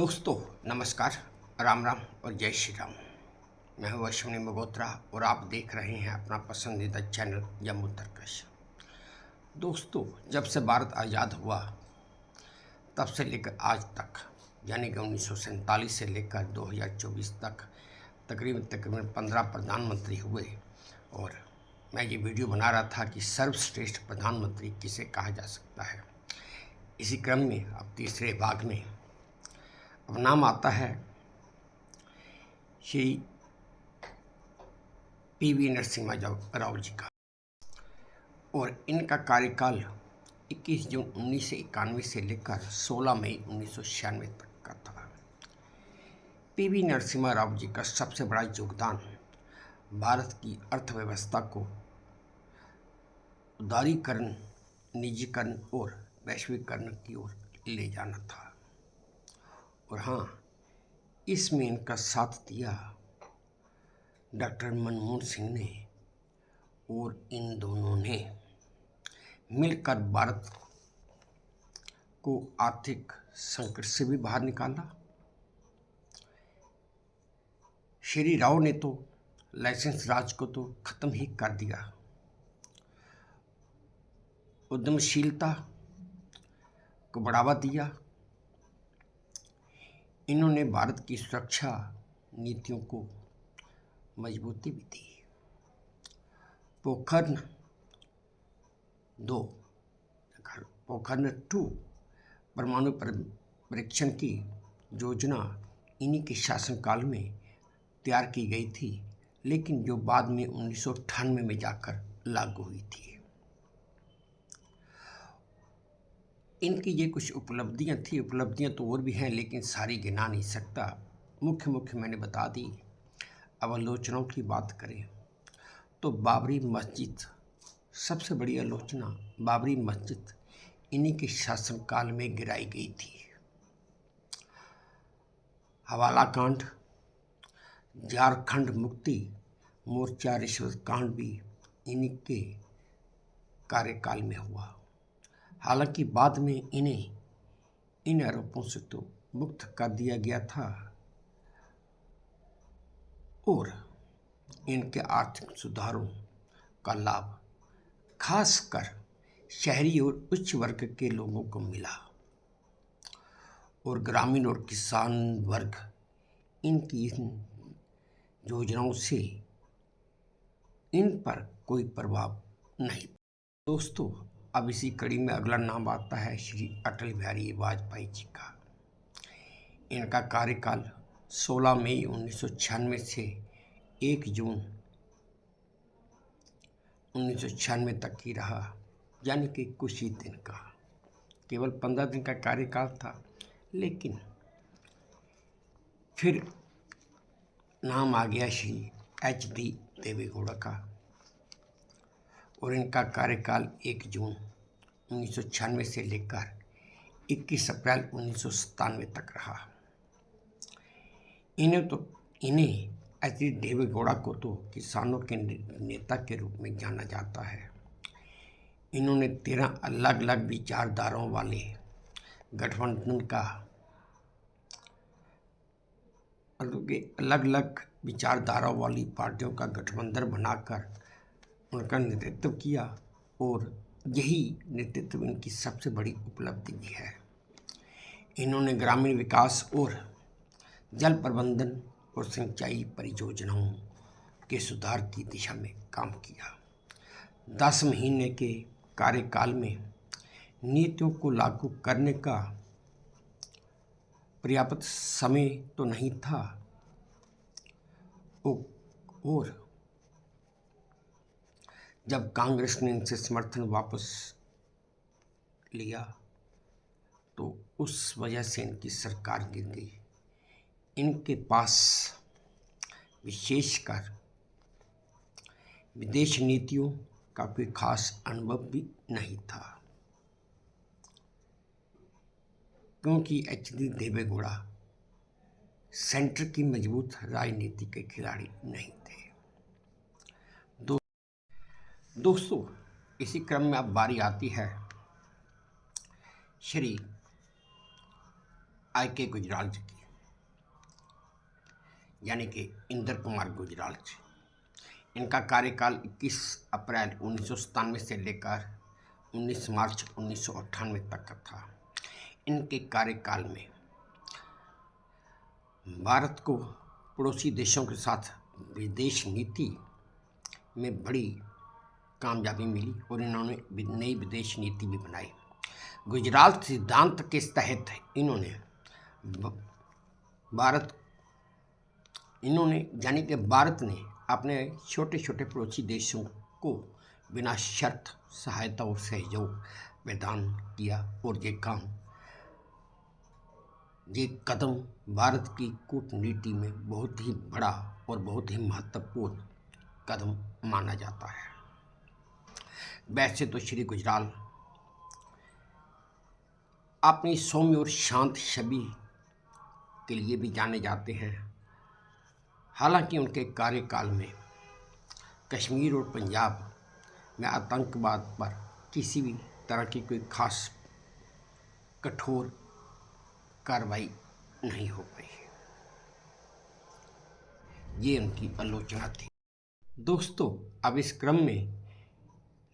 दोस्तों नमस्कार, राम राम और जय श्री राम। मैं हूँ अश्विनी मगोत्रा और आप देख रहे हैं अपना पसंदीदा चैनल जम्मू तर्कश। दोस्तों, जब से भारत आज़ाद हुआ तब से लेकर आज तक यानी कि 1947 से लेकर 2024 तक तकरीबन 15 प्रधानमंत्री हुए। और मैं ये वीडियो बना रहा था कि सर्वश्रेष्ठ प्रधानमंत्री किसे कहा जा सकता है। इसी क्रम में अब तीसरे भाग में अब नाम आता है श्री पीवी नरसिम्हा राव जी का। और इनका कार्यकाल 21 जून 1991 से लेकर 16 मई 1996 तक का था। पीवी नरसिम्हा राव जी का सबसे बड़ा योगदान भारत की अर्थव्यवस्था को उदारीकरण, निजीकरण और वैश्वीकरण की ओर ले जाना था। और हाँ, इसमें इनका साथ दिया डॉक्टर मनमोहन सिंह ने। और इन दोनों ने मिलकर भारत को आर्थिक संकट से भी बाहर निकाला। श्री राव ने तो लाइसेंस राज को तो खत्म ही कर दिया। उद्यमशीलता को बढ़ावा दिया। इन्होंने भारत की सुरक्षा नीतियों को मजबूती भी दी। पोखरण 2 पोखरण 2 परमाणु परीक्षण की योजना इन्हीं के शासनकाल में तैयार की गई थी, लेकिन जो बाद में 1998 में जाकर लागू हुई थी। इनकी ये कुछ उपलब्धियां थी। उपलब्धियां तो और भी हैं, लेकिन सारी गिना नहीं सकता। मुख्य मैंने बता दी। अब आलोचनाओं की बात करें तो बाबरी मस्जिद, सबसे बड़ी आलोचना बाबरी मस्जिद इन्हीं के शासनकाल में गिराई गई थी। हवाला कांड, झारखंड मुक्ति मोर्चा रिश्वत कांड भी इन्हीं के कार्यकाल में हुआ। हालांकि बाद में इन्हें इन आरोपों से तो मुक्त कर दिया गया था और इनके आर्थिक सुधारों का लाभ खासकर शहरी और उच्च वर्ग के लोगों को मिला। और ग्रामीण और किसान वर्ग इनकी इन योजनाओं से इन पर कोई प्रभाव नहीं। दोस्तों, अब इसी कड़ी में अगला नाम आता है श्री अटल बिहारी वाजपेयी जी का। इनका कार्यकाल 16 मई 1996 से 1 जून 1996 तक ही रहा, यानी कि कुछ ही दिन का, केवल 15 दिन का कार्यकाल था। लेकिन फिर नाम आ गया श्री HD देवेगौड़ा का। और इनका कार्यकाल 1 जून 1996 से लेकर 21 अप्रैल 1997 तक रहा। इन्हें HD देवेगौड़ा को तो किसानों के नेता के रूप में जाना जाता है। इन्होंने 13 अलग अलग विचारधाराओं वाले गठबंधन का अलग अलग विचारधाराओं वाली पार्टियों का गठबंधन बनाकर उनका नेतृत्व किया। और यही नेतृत्व इनकी सबसे बड़ी उपलब्धि भी है। इन्होंने ग्रामीण विकास और जल प्रबंधन और सिंचाई परियोजनाओं के सुधार की दिशा में काम किया। 10 महीने के कार्यकाल में नीतियों को लागू करने का पर्याप्त समय तो नहीं था। और जब कांग्रेस ने इनसे समर्थन वापस लिया तो उस वजह से इनकी सरकार गिर गई। इनके पास विशेषकर विदेश नीतियों का कोई खास अनुभव भी नहीं था, क्योंकि HD देवेगौड़ा सेंटर की मजबूत राजनीति के खिलाड़ी नहीं थे। दोस्तों, इसी क्रम में अब बारी आती है श्री आई के गुजराल जी की, यानी कि इंद्र कुमार गुजराल जी। इनका कार्यकाल 21 अप्रैल 1997 से लेकर 19 मार्च 1998 तक का था। इनके कार्यकाल में भारत को पड़ोसी देशों के साथ विदेश नीति में बड़ी कामयाबी मिली और इन्होंने नई विदेश नीति भी बनाई। गुजरात सिद्धांत के तहत यानी कि भारत ने अपने छोटे छोटे पड़ोसी देशों को बिना शर्त सहायता और सहयोग प्रदान किया और ये कदम भारत की कूटनीति में बहुत ही बड़ा और बहुत ही महत्वपूर्ण कदम माना जाता है। वैसे तो श्री गुजराल अपनी सौम्य और शांत छवि के लिए भी जाने जाते हैं। हालांकि उनके कार्यकाल में कश्मीर और पंजाब में आतंकवाद पर किसी भी तरह की कोई खास कठोर कार्रवाई नहीं हो पाई। ये उनकी आलोचना थी। दोस्तों, अब इस क्रम में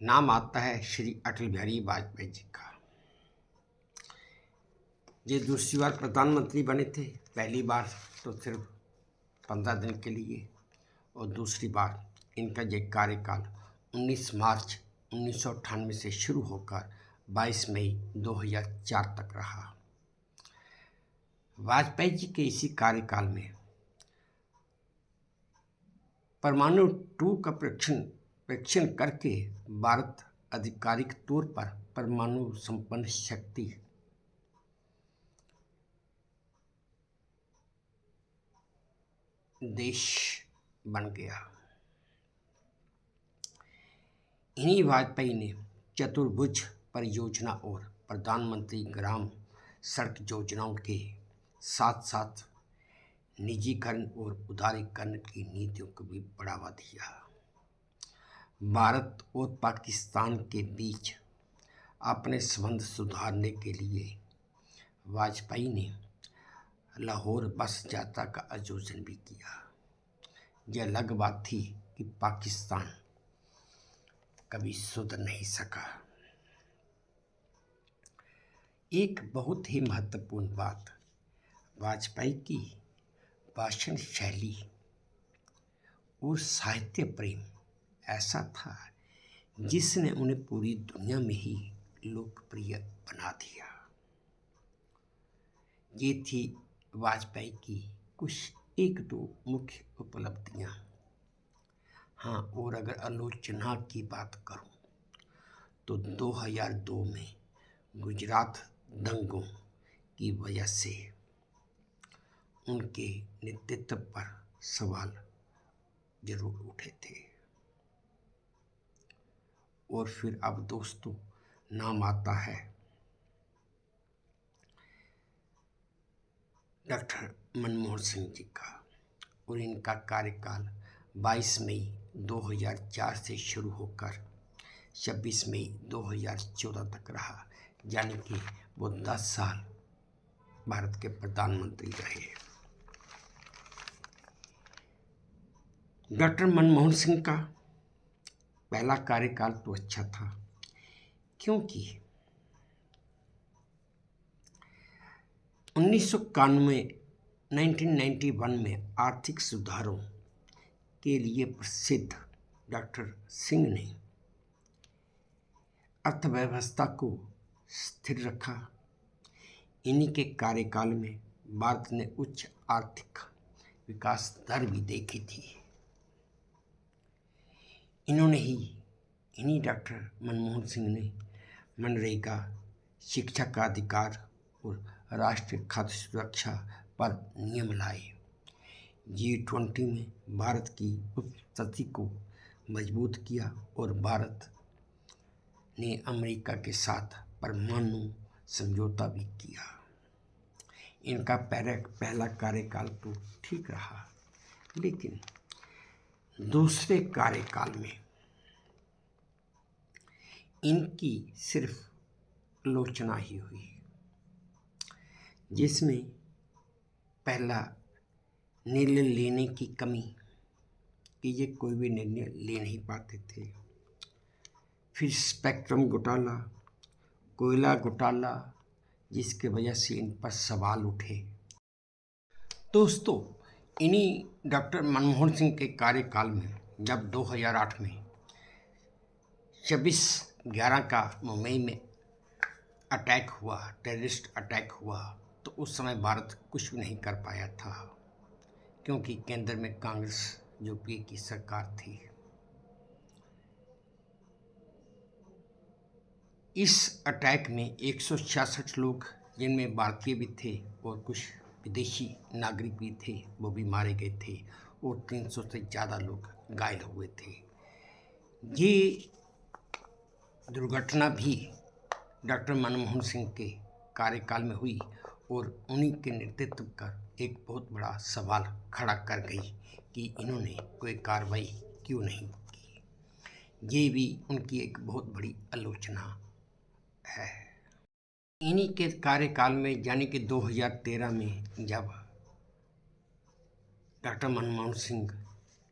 नाम आता है श्री अटल बिहारी वाजपेयी जी का। ये दूसरी बार प्रधानमंत्री बने थे। पहली बार तो सिर्फ 15 दिन के लिए और दूसरी बार इनका ये कार्यकाल 19 मार्च 1998 से शुरू होकर 22 मई 2004 तक रहा। वाजपेयी जी के इसी कार्यकाल में परमाणु टू का परीक्षण करके भारत आधिकारिक तौर पर परमाणु संपन्न शक्ति देश बन गया। इन्हीं वाजपेयी ने चतुर्भुज परियोजना और प्रधानमंत्री ग्राम सड़क योजनाओं के साथ साथ निजीकरण और उदारीकरण की नीतियों को भी बढ़ावा दिया। भारत और पाकिस्तान के बीच अपने संबंध सुधारने के लिए वाजपेयी ने लाहौर बस यात्रा का आयोजन भी किया। यह अलग बात थी कि पाकिस्तान कभी सुधर नहीं सका। एक बहुत ही महत्वपूर्ण बात वाजपेयी की भाषण शैली और साहित्य प्रेम ऐसा था जिसने उन्हें पूरी दुनिया में ही लोकप्रिय बना दिया। ये थी वाजपेयी की कुछ एक दो मुख्य उपलब्धियां। हाँ, और अगर आलोचना की बात करूं तो 2002 में गुजरात दंगों की वजह से उनके नेतृत्व पर सवाल जरूर उठे थे। और फिर अब दोस्तों नाम आता है डॉक्टर मनमोहन सिंह जी का और इनका कार्यकाल 22 मई 2004 से शुरू होकर 26 मई 2014 तक रहा, यानी कि वो 10 साल भारत के प्रधानमंत्री रहे। डॉक्टर मनमोहन सिंह का पहला कार्यकाल तो अच्छा था, क्योंकि 1991 में आर्थिक सुधारों के लिए प्रसिद्ध डॉक्टर सिंह ने अर्थव्यवस्था को स्थिर रखा। इन्हीं के कार्यकाल में भारत ने उच्च आर्थिक विकास दर भी देखी थी। इन्हीं डॉक्टर मनमोहन सिंह ने मनरेगा, शिक्षा का अधिकार और राष्ट्रीय खाद्य सुरक्षा पर नियम लाए। G20 में भारत की उपस्थिति को मजबूत किया और भारत ने अमेरिका के साथ परमाणु समझौता भी किया। इनका पहला कार्यकाल तो ठीक रहा, लेकिन दूसरे कार्यकाल में इनकी सिर्फ आलोचना ही हुई। जिसमें पहला निर्णय लेने की कमी कि ये कोई भी निर्णय ले नहीं पाते थे। फिर स्पेक्ट्रम घोटाला, कोयला घोटाला, जिसके वजह से इन पर सवाल उठे। दोस्तों, इन्हीं डॉक्टर मनमोहन सिंह के कार्यकाल में जब 2008 में 26/11 का मुंबई में अटैक हुआ, टेररिस्ट अटैक हुआ, तो उस समय भारत कुछ भी नहीं कर पाया था, क्योंकि केंद्र में कांग्रेस यूपीए की सरकार थी। इस अटैक में 166 लोग, जिनमें भारतीय भी थे और कुछ विदेशी नागरिक भी थे, वो भी मारे गए थे और 300 से ज़्यादा लोग घायल हुए थे। ये दुर्घटना भी डॉक्टर मनमोहन सिंह के कार्यकाल में हुई और उन्हीं के नेतृत्व का एक बहुत बड़ा सवाल खड़ा कर गई कि इन्होंने कोई कार्रवाई क्यों नहीं की। ये भी उनकी एक बहुत बड़ी आलोचना है। इन्हीं के कार्यकाल में यानी कि 2013 में जब डॉक्टर मनमोहन सिंह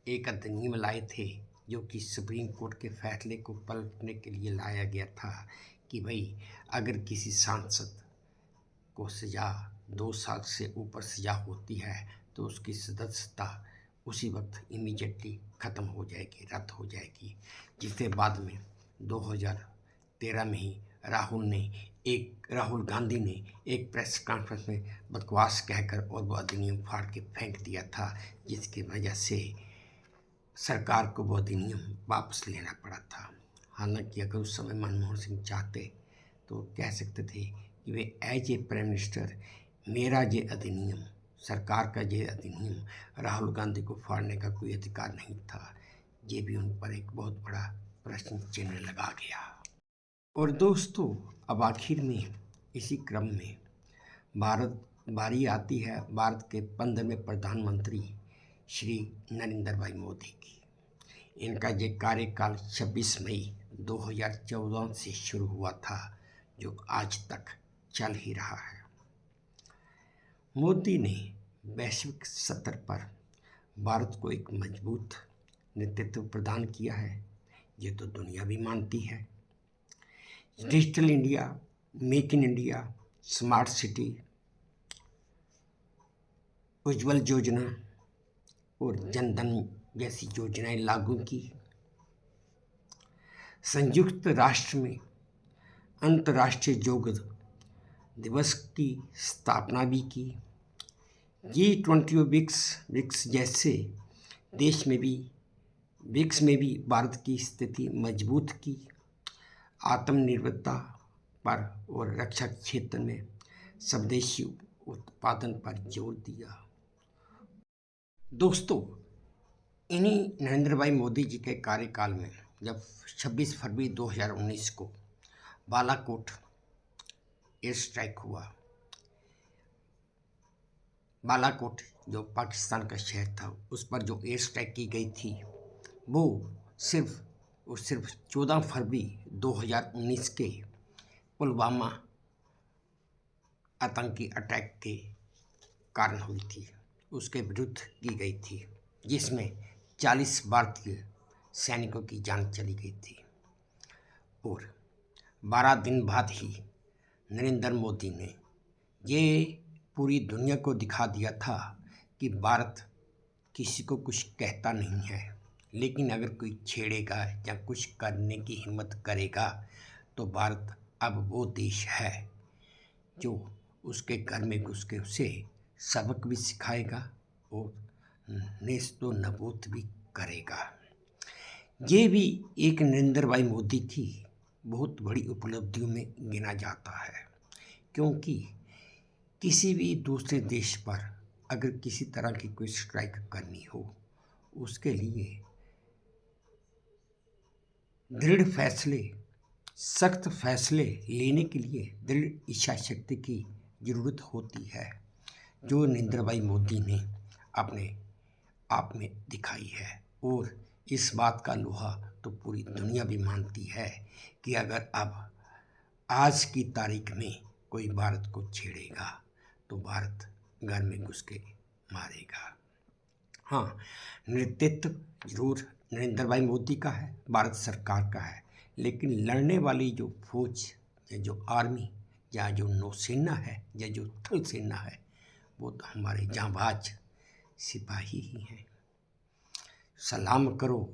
एक अधिनियम लाए थे, जो कि सुप्रीम कोर्ट के फैसले को पलटने के लिए लाया गया था कि भाई अगर किसी सांसद को सज़ा 2 साल से ऊपर सज़ा होती है तो उसकी सदस्यता उसी वक्त इमीडिएटली ख़त्म हो जाएगी, रद्द हो जाएगी। जिसके बाद में 2013 में ही राहुल गांधी ने एक प्रेस कॉन्फ्रेंस में बकवास कहकर और वो अधिनियम फाड़ के फेंक दिया था, जिसकी वजह से सरकार को वो अधिनियम वापस लेना पड़ा था। हालांकि अगर उस समय मनमोहन सिंह चाहते तो कह सकते थे कि वे एज ए प्राइम मिनिस्टर मेरा ये अधिनियम, सरकार का ये अधिनियम राहुल गांधी को फाड़ने का कोई अधिकार नहीं था। ये भी उन पर एक बहुत बड़ा प्रश्न चिन्ह लगा गया। और दोस्तों, अब आखिर में इसी क्रम में बारी आती है भारत के 15वें प्रधानमंत्री श्री नरेंद्र भाई मोदी की। इनका ये कार्यकाल 26 मई 2014 से शुरू हुआ था, जो आज तक चल ही रहा है। मोदी ने वैश्विक स्तर पर भारत को एक मजबूत नेतृत्व प्रदान किया है, ये तो दुनिया भी मानती है। Digital India, make in India, smart city, Ujjwal Yojana और जन धन जैसी योजनाएं लागू की। संयुक्त राष्ट्र में अंतर्राष्ट्रीय योग दिवस की स्थापना भी की। G20 और ब्रिक्स जैसे ब्रिक्स में भी भारत की स्थिति मजबूत की। आत्मनिर्भरता पर और रक्षा क्षेत्र में स्वदेशी उत्पादन पर जोर दिया। दोस्तों, इन्हीं नरेंद्र भाई मोदी जी के कार्यकाल में जब 26 फरवरी 2019 को बालाकोट एयर स्ट्राइक हुआ, बालाकोट जो पाकिस्तान का शहर था, उस पर जो एयर स्ट्राइक की गई थी, वो सिर्फ 14 फरवरी 2019 के पुलवामा आतंकी अटैक के कारण हुई थी, उसके विरुद्ध की गई थी, जिसमें 40 भारतीय सैनिकों की जान चली गई थी। और 12 दिन बाद ही नरेंद्र मोदी ने ये पूरी दुनिया को दिखा दिया था कि भारत किसी को कुछ कहता नहीं है, लेकिन अगर कोई छेड़ेगा या कुछ करने की हिम्मत करेगा तो भारत अब वो देश है जो उसके घर में घुस के उसे सबक भी सिखाएगा और नेस्तो नबूत भी करेगा। ये भी एक नरेंद्र भाई मोदी की बहुत बड़ी उपलब्धियों में गिना जाता है, क्योंकि किसी भी दूसरे देश पर अगर किसी तरह की कोई स्ट्राइक करनी हो, उसके लिए दृढ़ फैसले, सख्त फैसले लेने के लिए दृढ़ इच्छा शक्ति की ज़रूरत होती है, जो नरेंद्र भाई मोदी ने अपने आप में दिखाई है। और इस बात का लोहा तो पूरी दुनिया भी मानती है कि अगर अब आज की तारीख में कोई भारत को छेड़ेगा तो भारत घर में घुस के मारेगा। हाँ, नेतृत्व जरूर नरेंद्र भाई मोदी का है, भारत सरकार का है, लेकिन लड़ने वाली जो फौज या जो आर्मी या जो नौसेना है या जो थल सेना है, वो तो हमारे जांबाज सिपाही ही हैं। सलाम करो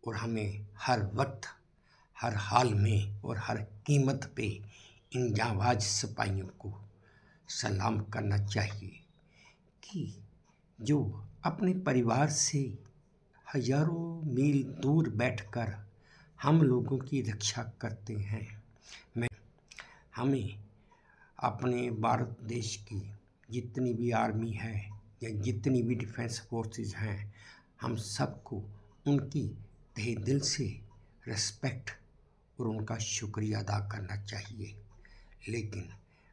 और हमें हर वक्त, हर हाल में और हर कीमत पे इन जांबाज सिपाहियों को सलाम करना चाहिए कि जो अपने परिवार से हजारों मील दूर बैठकर हम लोगों की रक्षा करते हैं। हमें अपने भारत देश की जितनी भी आर्मी है या जितनी भी डिफेंस फोर्सेस हैं, हम सबको उनकी तहे दिल से रिस्पेक्ट और उनका शुक्रिया अदा करना चाहिए। लेकिन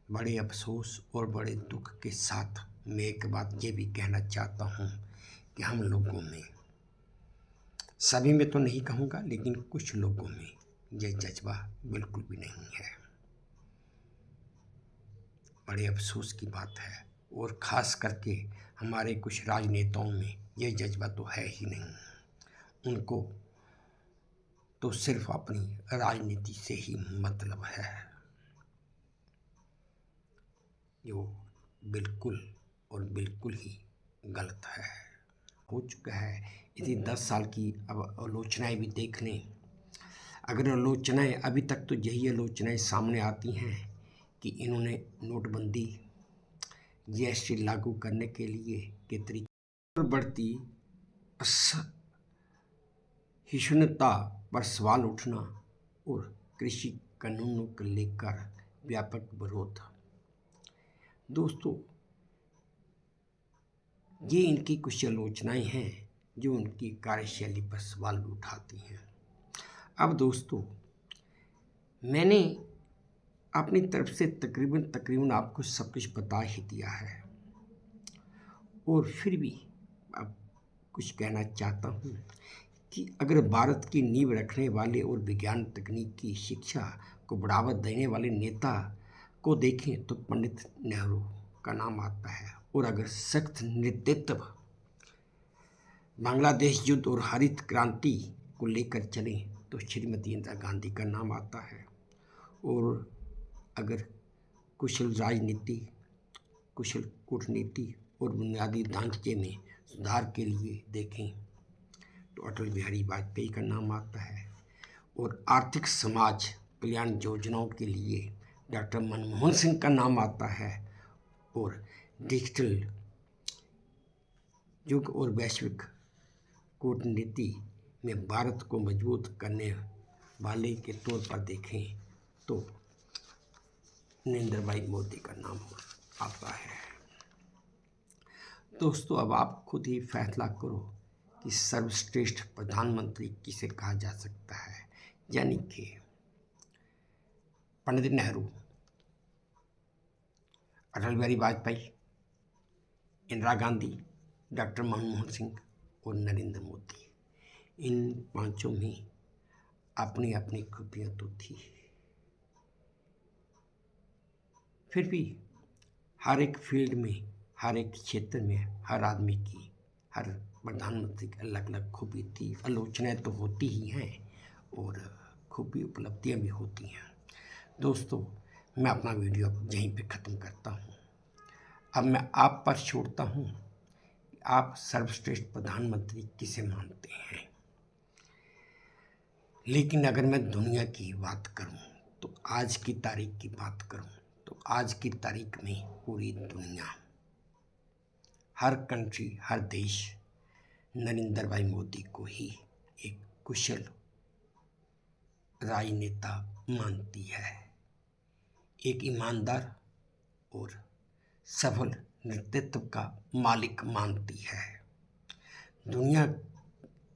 बड़े अफसोस और बड़े दुख के साथ मैं एक बात ये भी कहना चाहता हूँ कि हम लोगों में, सभी में तो नहीं कहूँगा, लेकिन कुछ लोगों में ये जज्बा बिल्कुल भी नहीं है। बड़े अफसोस की बात है, और ख़ास करके हमारे कुछ राजनेताओं में ये जज्बा तो है ही नहीं। उनको तो सिर्फ अपनी राजनीति से ही मतलब है, जो बिल्कुल और बिल्कुल ही गलत है। हो चुका है इतनी 10 साल की, अब आलोचनाएं भी देख लें। अगर आलोचनाएं अभी तक तो यही आलोचनाएं सामने आती हैं कि इन्होंने नोटबंदी जीएसटी लागू करने के लिए के तरीके और बढ़ती असहिष्णुता पर सवाल उठना और कृषि कानूनों को लेकर व्यापक विरोध। दोस्तों, ये इनकी कुछ आलोचनाएं हैं जो उनकी कार्यशैली पर सवाल भी उठाती हैं। अब दोस्तों, मैंने अपनी तरफ से तकरीबन आपको सब कुछ बता ही दिया है, और फिर भी अब कुछ कहना चाहता हूँ कि अगर भारत की नींव रखने वाले और विज्ञान तकनीक की शिक्षा को बढ़ावा देने वाले नेता को देखें तो पंडित नेहरू का नाम आता है, और अगर सख्त नेतृत्व बांग्लादेश युद्ध और हरित क्रांति को लेकर चलें तो श्रीमती इंदिरा गांधी का नाम आता है, और अगर कुशल राजनीति, कुशल कूटनीति और बुनियादी ढांचे में सुधार के लिए देखें तो अटल बिहारी वाजपेयी का नाम आता है, और आर्थिक समाज कल्याण योजनाओं के लिए डॉक्टर मनमोहन सिंह का नाम आता है, और डिजिटल युग और वैश्विक कूटनीति में भारत को मजबूत करने वाले के तौर पर देखें तो नरेंद्र भाई मोदी का नाम आता है। दोस्तों, अब आप खुद ही फैसला करो कि सर्वश्रेष्ठ प्रधानमंत्री किसे कहा जा सकता है, यानी कि पंडित नेहरू, अटल बिहारी वाजपेयी, इंदिरा गांधी, डॉक्टर मनमोहन सिंह और नरेंद्र मोदी। इन पांचों में अपनी अपनी खूबियाँ तो थी, फिर भी हर एक फील्ड में, हर एक क्षेत्र में हर आदमी की, हर प्रधानमंत्री की अलग अलग खूबी थी। आलोचनाएं तो होती ही हैं और खूबी उपलब्धियां भी होती हैं। दोस्तों, मैं अपना वीडियो यहीं पे ख़त्म करता हूँ। अब मैं आप पर छोड़ता हूँ, आप सर्वश्रेष्ठ प्रधानमंत्री किसे मानते हैं। लेकिन अगर मैं दुनिया की बात करूं तो आज की तारीख की बात करूं तो आज की तारीख में पूरी दुनिया, हर कंट्री, हर देश नरेंद्र भाई मोदी को ही एक कुशल राजनेता मानती है, एक ईमानदार और सफल नेतृत्व का मालिक मानती है। दुनिया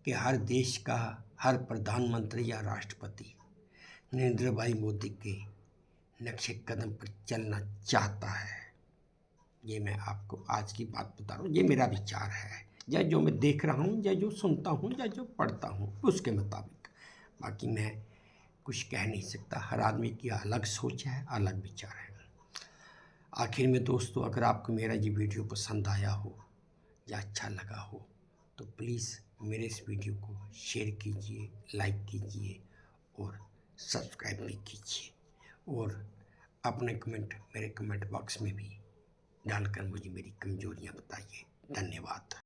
के हर देश का हर प्रधानमंत्री या राष्ट्रपति नरेंद्र भाई मोदी के नक्शे कदम पर चलना चाहता है। ये मैं आपको आज की बात बता रहा हूँ, ये मेरा विचार है, या जो मैं देख रहा हूँ, या जो सुनता हूँ, या जो पढ़ता हूँ उसके मुताबिक। बाकी मैं कुछ कह नहीं सकता, हर आदमी की अलग सोच है, अलग विचार है। आखिर में दोस्तों, अगर आपको मेरा ये वीडियो पसंद आया हो या अच्छा लगा हो तो प्लीज़ मेरे इस वीडियो को शेयर कीजिए, लाइक कीजिए और सब्सक्राइब भी कीजिए, और अपने कमेंट मेरे कमेंट बॉक्स में भी डालकर मुझे मेरी कमजोरियां बताइए। धन्यवाद।